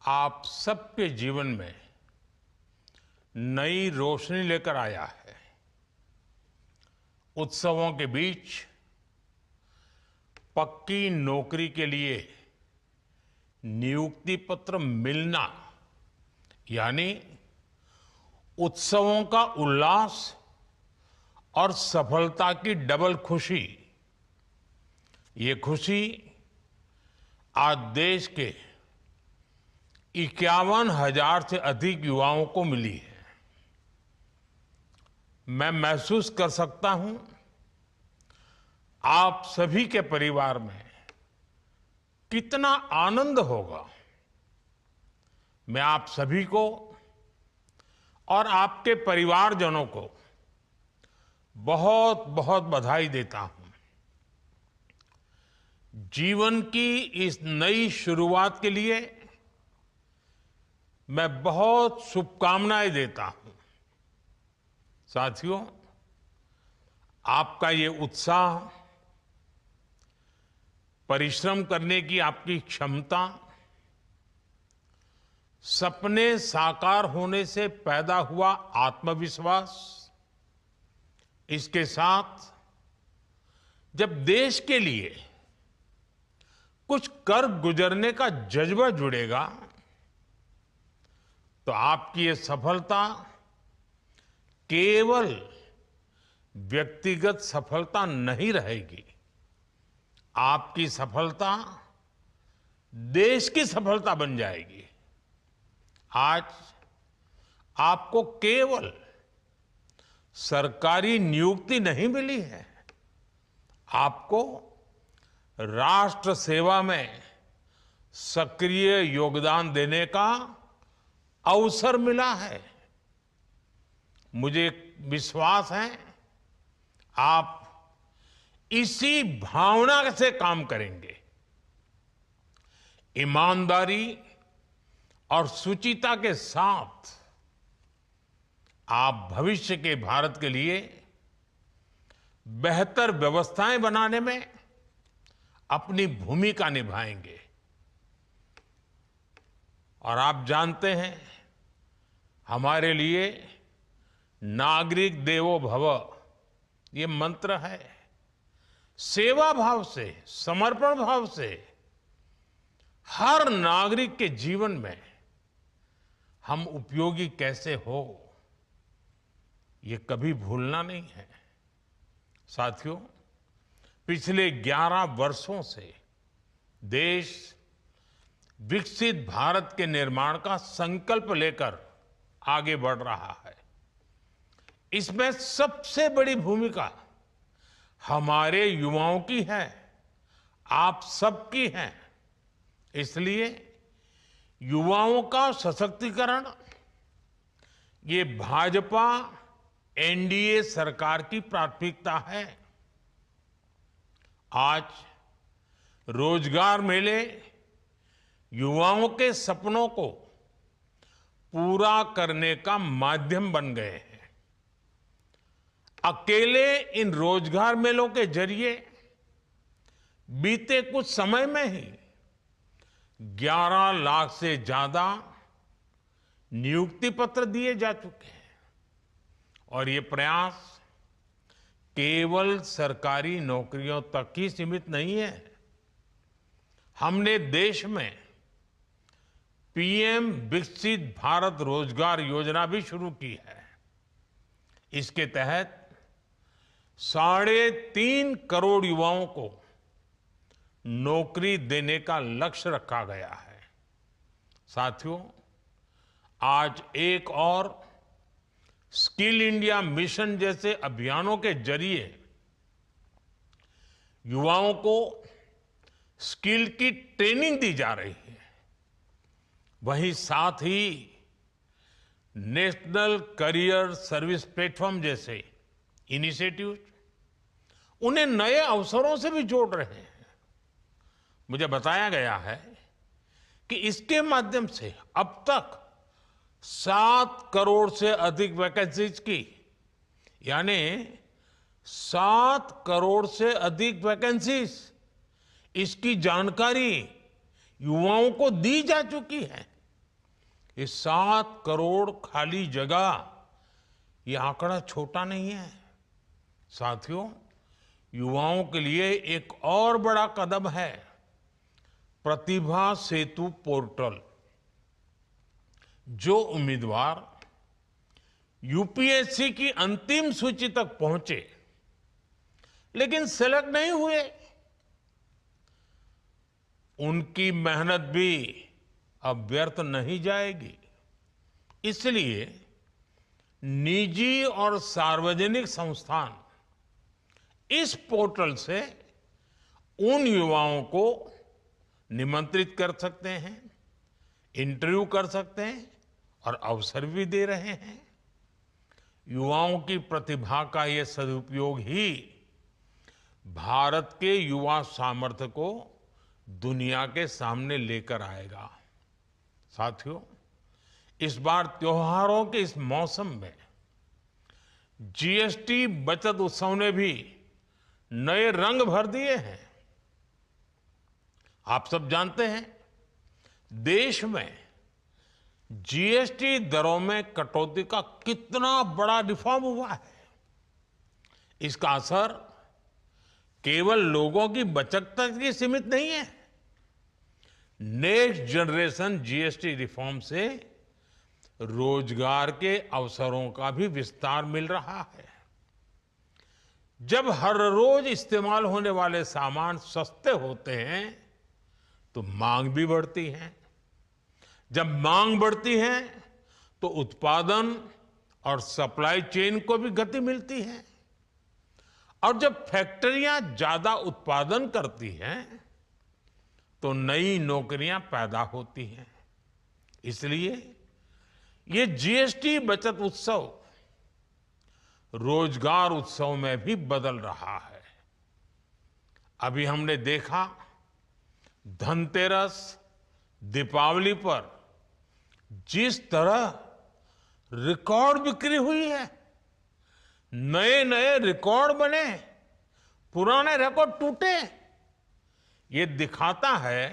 आप सबके जीवन में नई रोशनी लेकर आया है। उत्सवों के बीच पक्की नौकरी के लिए नियुक्ति पत्र मिलना यानी उत्सवों का उल्लास और सफलता की डबल खुशी। ये खुशी आज देश के 51,000 से अधिक युवाओं को मिली है। मैं महसूस कर सकता हूं आप सभी के परिवार में कितना आनंद होगा। मैं आप सभी को और आपके परिवारजनों को बहुत बहुत बधाई देता हूं। जीवन की इस नई शुरुआत के लिए मैं बहुत शुभकामनाएं देता हूं। साथियों, आपका ये उत्साह, परिश्रम करने की आपकी क्षमता, सपने साकार होने से पैदा हुआ आत्मविश्वास, इसके साथ जब देश के लिए कुछ कर गुजरने का जज्बा जुड़ेगा तो आपकी ये सफलता केवल व्यक्तिगत सफलता नहीं रहेगी। आपकी सफलता देश की सफलता बन जाएगी। आज आपको केवल सरकारी नियुक्ति नहीं मिली है, आपको राष्ट्र सेवा में सक्रिय योगदान देने का अवसर मिला है। मुझे विश्वास है आप इसी भावना से काम करेंगे। ईमानदारी और शुचिता के साथ आप भविष्य के भारत के लिए बेहतर व्यवस्थाएं बनाने में अपनी भूमिका निभाएंगे। और आप जानते हैं, हमारे लिए नागरिक देवो भव ये मंत्र है। सेवा भाव से, समर्पण भाव से हर नागरिक के जीवन में हम उपयोगी कैसे हो, ये कभी भूलना नहीं है। साथियों, पिछले 11 वर्षों से देश विकसित भारत के निर्माण का संकल्प लेकर आगे बढ़ रहा है। इसमें सबसे बड़ी भूमिका हमारे युवाओं की है, आप सबकी है। इसलिए युवाओं का सशक्तिकरण ये भाजपा एनडीए सरकार की प्राथमिकता है। आज रोजगार मेले युवाओं के सपनों को पूरा करने का माध्यम बन गए हैं। अकेले इन रोजगार मेलों के जरिए बीते कुछ समय में ही 11 लाख से ज्यादा नियुक्ति पत्र दिए जा चुके हैं। और ये प्रयास केवल सरकारी नौकरियों तक ही सीमित नहीं है। हमने देश में पीएम विकसित भारत रोजगार योजना भी शुरू की है। इसके तहत 3.5 करोड़ युवाओं को नौकरी देने का लक्ष्य रखा गया है। साथियों, आज एक और स्किल इंडिया मिशन जैसे अभियानों के जरिए युवाओं को स्किल की ट्रेनिंग दी जा रही है। वहीं साथ ही नेशनल करियर सर्विस प्लेटफॉर्म जैसे इनिशिएटिव उन्हें नए अवसरों से भी जोड़ रहे हैं। मुझे बताया गया है कि इसके माध्यम से अब तक 7 करोड़ से अधिक वैकेंसीज की, यानी 7 करोड़ से अधिक वैकेंसीज, इसकी जानकारी युवाओं को दी जा चुकी है। ये 7 करोड़ खाली जगह, ये आंकड़ा छोटा नहीं है साथियों। युवाओं के लिए एक और बड़ा कदम है प्रतिभा सेतु पोर्टल। जो उम्मीदवार यूपीएससी की अंतिम सूची तक पहुंचे लेकिन सेलेक्ट नहीं हुए, उनकी मेहनत भी अब व्यर्थ नहीं जाएगी। इसलिए निजी और सार्वजनिक संस्थान इस पोर्टल से उन युवाओं को निमंत्रित कर सकते हैं, इंटरव्यू कर सकते हैं और अवसर भी दे रहे हैं। युवाओं की प्रतिभा का ये सदुपयोग ही भारत के युवा सामर्थ्य को दुनिया के सामने लेकर आएगा। साथियों, इस बार त्योहारों के इस मौसम में जीएसटी बचत उत्सव ने भी नए रंग भर दिए हैं। आप सब जानते हैं, देश में जीएसटी दरों में कटौती का कितना बड़ा रिफॉर्म हुआ है। इसका असर केवल लोगों की बचत तक ही सीमित नहीं है। नेक्स्ट जनरेशन जीएसटी रिफॉर्म से रोजगार के अवसरों का भी विस्तार मिल रहा है। जब हर रोज इस्तेमाल होने वाले सामान सस्ते होते हैं तो मांग भी बढ़ती है। जब मांग बढ़ती है तो उत्पादन और सप्लाई चेन को भी गति मिलती है। और जब फैक्ट्रियां ज्यादा उत्पादन करती हैं तो नई नौकरियां पैदा होती हैं। इसलिए ये जीएसटी बचत उत्सव रोजगार उत्सव में भी बदल रहा है। अभी हमने देखा, धनतेरस, दीपावली पर जिस तरह रिकॉर्ड बिक्री हुई है, नए नए रिकॉर्ड बने, पुराने रिकॉर्ड टूटे, ये दिखाता है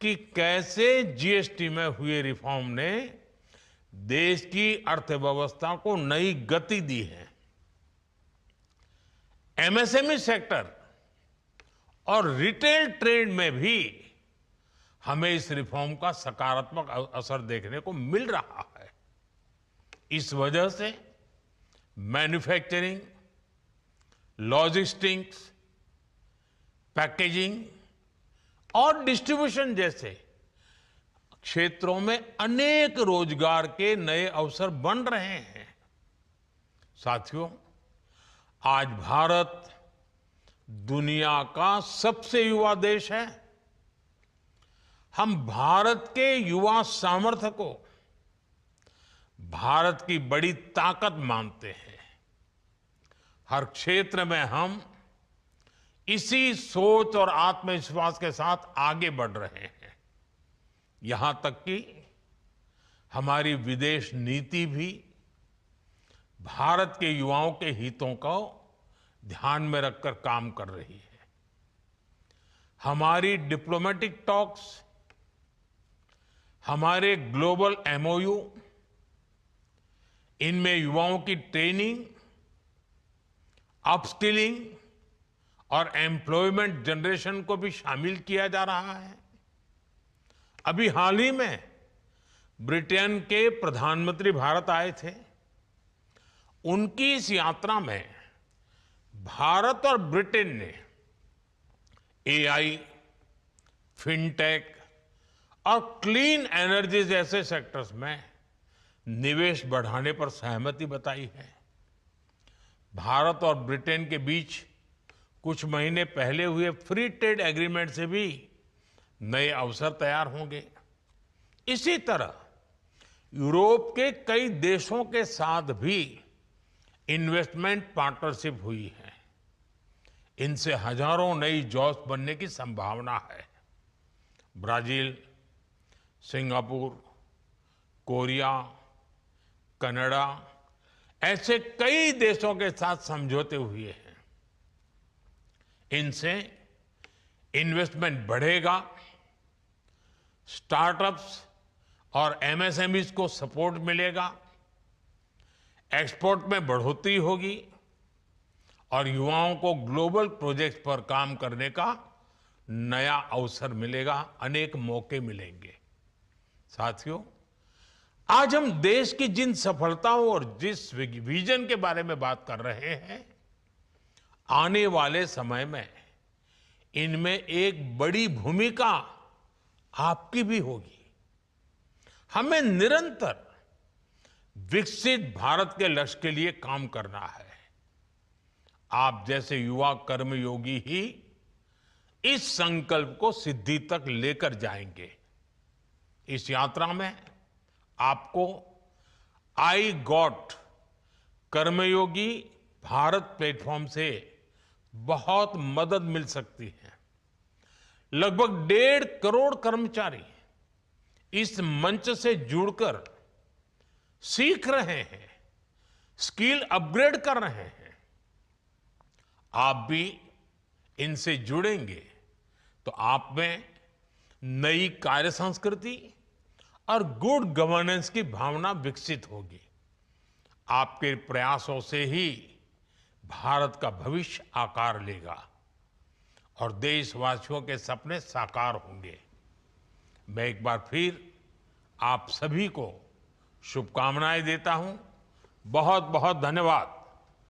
कि कैसे जीएसटी में हुए रिफॉर्म ने देश की अर्थव्यवस्था को नई गति दी है। एमएसएमई सेक्टर और रिटेल ट्रेड में भी हमें इस रिफॉर्म का सकारात्मक असर देखने को मिल रहा है। इस वजह से मैन्युफैक्चरिंग, लॉजिस्टिक्स, पैकेजिंग और डिस्ट्रीब्यूशन जैसे क्षेत्रों में अनेक रोजगार के नए अवसर बन रहे हैं। साथियों, आज भारत दुनिया का सबसे युवा देश है। हम भारत के युवा सामर्थ्य को भारत की बड़ी ताकत मानते हैं। हर क्षेत्र में हम इसी सोच और आत्मविश्वास के साथ आगे बढ़ रहे हैं। यहां तक कि हमारी विदेश नीति भी भारत के युवाओं के हितों को ध्यान में रखकर काम कर रही है। हमारी डिप्लोमेटिक टॉक्स, हमारे ग्लोबल एमओयू, इनमें युवाओं की ट्रेनिंग, अपस्किलिंग और एम्प्लॉयमेंट जनरेशन को भी शामिल किया जा रहा है। अभी हाल ही में ब्रिटेन के प्रधानमंत्री भारत आए थे। उनकी इस यात्रा में भारत और ब्रिटेन ने एआई, फिनटेक और क्लीन एनर्जी जैसे सेक्टर्स में निवेश बढ़ाने पर सहमति बताई है। भारत और ब्रिटेन के बीच कुछ महीने पहले हुए फ्री ट्रेड एग्रीमेंट से भी नए अवसर तैयार होंगे। इसी तरह यूरोप के कई देशों के साथ भी इन्वेस्टमेंट पार्टनरशिप हुई है। इनसे हजारों नई जॉब्स बनने की संभावना है। ब्राजील, सिंगापुर, कोरिया, कनाडा ऐसे कई देशों के साथ समझौते हुए हैं। इनसे इन्वेस्टमेंट बढ़ेगा, स्टार्टअप्स और एमएसएमईज को सपोर्ट मिलेगा, एक्सपोर्ट में बढ़ोतरी होगी और युवाओं को ग्लोबल प्रोजेक्ट्स पर काम करने का नया अवसर मिलेगा, अनेक मौके मिलेंगे। साथियों, आज हम देश की जिन सफलताओं और जिस विजन के बारे में बात कर रहे हैं, आने वाले समय में इनमें एक बड़ी भूमिका आपकी भी होगी। हमें निरंतर विकसित भारत के लक्ष्य के लिए काम करना है। आप जैसे युवा कर्मयोगी ही इस संकल्प को सिद्धि तक लेकर जाएंगे। इस यात्रा में आपको I got Karmayogi Bharat platform से बहुत मदद मिल सकती है। लगभग 1.5 करोड़ कर्मचारी इस मंच से जुड़कर सीख रहे हैं, स्किल अपग्रेड कर रहे हैं। आप भी इनसे जुड़ेंगे तो आप में नई कार्य संस्कृति और गुड गवर्नेंस की भावना विकसित होगी। आपके प्रयासों से ही भारत का भविष्य आकार लेगा और देशवासियों के सपने साकार होंगे। मैं एक बार फिर आप सभी को शुभकामनाएं देता हूं। बहुत बहुत धन्यवाद।